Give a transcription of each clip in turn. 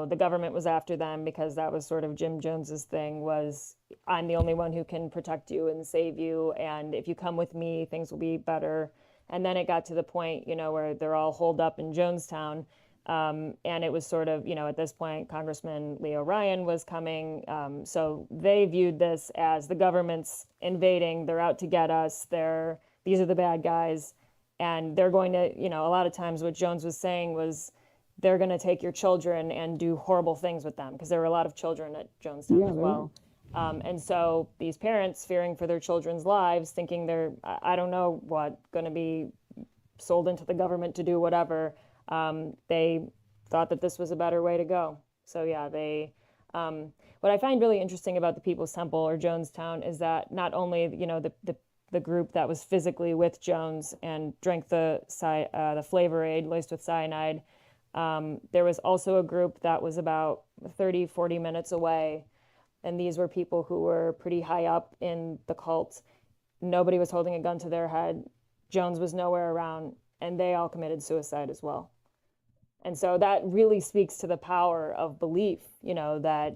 the government was after them because that was sort of Jim Jones's thing was, I'm the only one who can protect you and save you, and if you come with me, things will be better. And then it got to the point, where they're all holed up in Jonestown. And it was sort of, at this point, Congressman Leo Ryan was coming. So they viewed this as the government's invading. They're out to get us. These are the bad guys. And they're going to, a lot of times what Jones was saying was they're going to take your children and do horrible things with them, because there were a lot of children at Jonestown as well. And so these parents, fearing for their children's lives, thinking they're, I don't know what, going to be sold into the government to do whatever, they thought that this was a better way to go. So yeah, what I find really interesting about the People's Temple or Jonestown is that not only, the group that was physically with Jones and drank the flavor aid laced with cyanide, there was also a group that was about 30, 40 minutes away. And these were people who were pretty high up in the cult. Nobody was holding a gun to their head. Jones was nowhere around, and they all committed suicide as well. And so that really speaks to the power of belief, that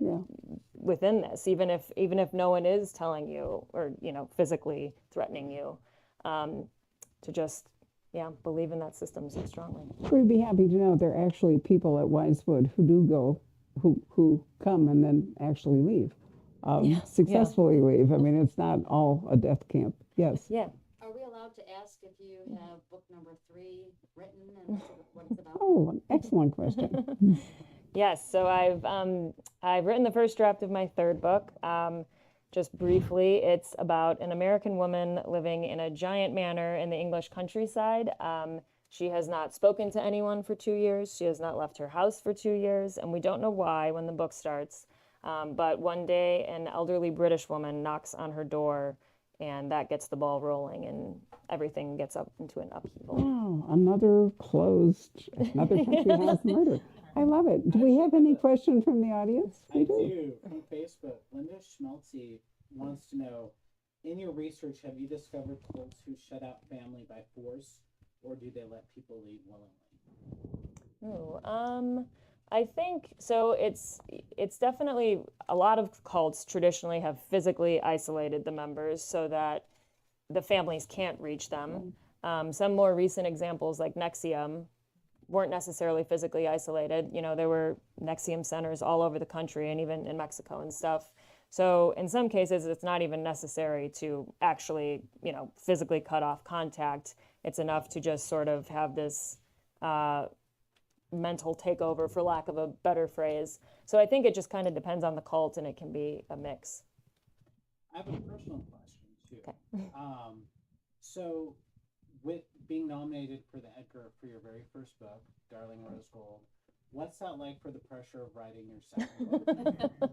within this, even if no one is telling you or, physically threatening you, to just, believe in that system so strongly. We'd be happy to know there are actually people at Wisewood who do go, who come and then actually leave, successfully leave. I mean, it's not all a death camp. Yes. Yeah. Are we allowed to ask if you have book number 3 written and what it's about? Oh, an excellent question. Yes. So I've written the first draft of my third book. Just briefly, it's about an American woman living in a giant manor in the English countryside. She has not spoken to anyone for 2 years. She has not left her house for 2 years, and we don't know why when the book starts. But one day, an elderly British woman knocks on her door, and that gets the ball rolling, and everything gets up into an upheaval. Oh, another country house murder. I love it. Do we have any questions from the audience? I do. From Facebook, Linda Schmelze wants to know, in your research, have you discovered cults who shut out family by force, or do they let people leave willingly? I think so. It's definitely, a lot of cults traditionally have physically isolated the members so that the families can't reach them. Some more recent examples, like NXIVM, weren't necessarily physically isolated. There were NXIVM centers all over the country and even in Mexico and stuff. So in some cases, it's not even necessary to actually, physically cut off contact. It's enough to just sort of have this mental takeover, for lack of a better phrase. So I think it just kind of depends on the cult, and it can be a mix. I have a personal question too. Okay. So with being nominated for the Edgar for your very first book, Darling Rose Gold, what's that like for the pressure of writing your second book?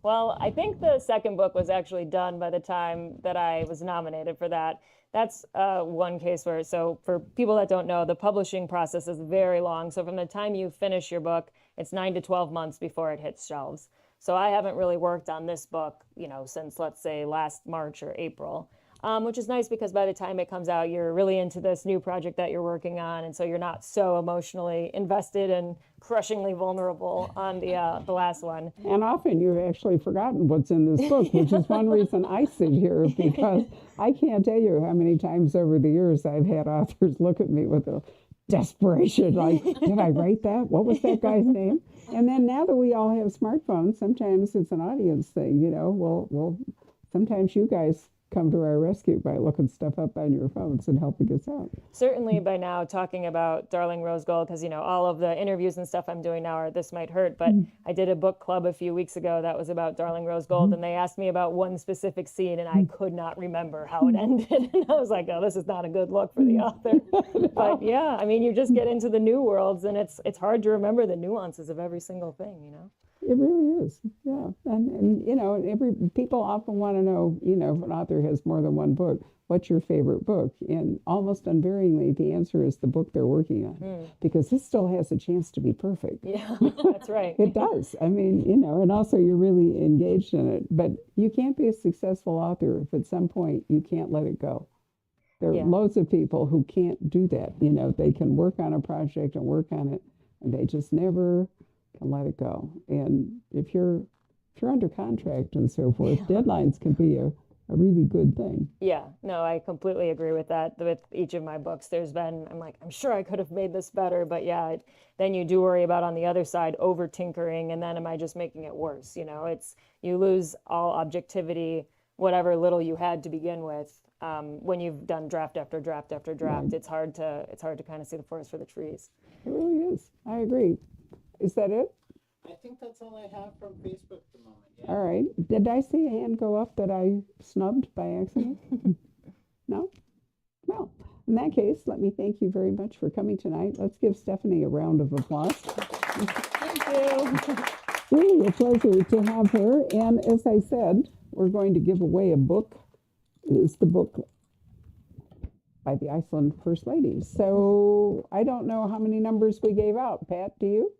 Well, I think the second book was actually done by the time that I was nominated for that. That's one case where, so for people that don't know, the publishing process is very long. So from the time you finish your book, it's 9 to 12 months before it hits shelves. So I haven't really worked on this book, since, let's say, last March or April. Which is nice because by the time it comes out, you're really into this new project that you're working on, and so you're not so emotionally invested and crushingly vulnerable on the last one. And often you've actually forgotten what's in this book, which is one reason I sit here, because I can't tell you how many times over the years I've had authors look at me with a desperation, like, did I write that? What was that guy's name? And then now that we all have smartphones, sometimes it's an audience thing, well, sometimes you guys come to our rescue by looking stuff up on your phones and helping us out. Certainly by now, talking about Darling Rose Gold, because all of the interviews and stuff I'm doing now are This Might Hurt, but I did a book club a few weeks ago that was about Darling Rose Gold, and they asked me about one specific scene, and I could not remember how it ended. And I was like, oh, this is not a good look for the author. But yeah, I mean, you just get into the new worlds, and it's hard to remember the nuances of every single thing, It really is, yeah. And people often want to know, if an author has more than one book, what's your favorite book? And almost unvaryingly, the answer is the book they're working on, because this still has a chance to be perfect. Yeah, that's right. It does. I mean, and also you're really engaged in it. But you can't be a successful author if at some point you can't let it go. There are loads of people who can't do that. They can work on a project and work on it, and they just never and let it go. And if you're under contract and so forth, deadlines can be a really good thing. Yeah, no, I completely agree with that. With each of my books, I'm like, I'm sure I could have made this better, but yeah, then you do worry about on the other side over tinkering, and then am I just making it worse? You lose all objectivity, whatever little you had to begin with. When you've done draft after draft after draft, Right. it's hard to kind of see the forest for the trees. It really is. I agree. Is that it? I think that's all I have from Facebook at the moment. Yeah. All right. Did I see a hand go up that I snubbed by accident? No? Well, in that case, let me thank you very much for coming tonight. Let's give Stephanie a round of applause. Thank you. Really a pleasure to have her. And as I said, we're going to give away a book. It's the book by the Iceland First Lady. So I don't know how many numbers we gave out. Pat, do you?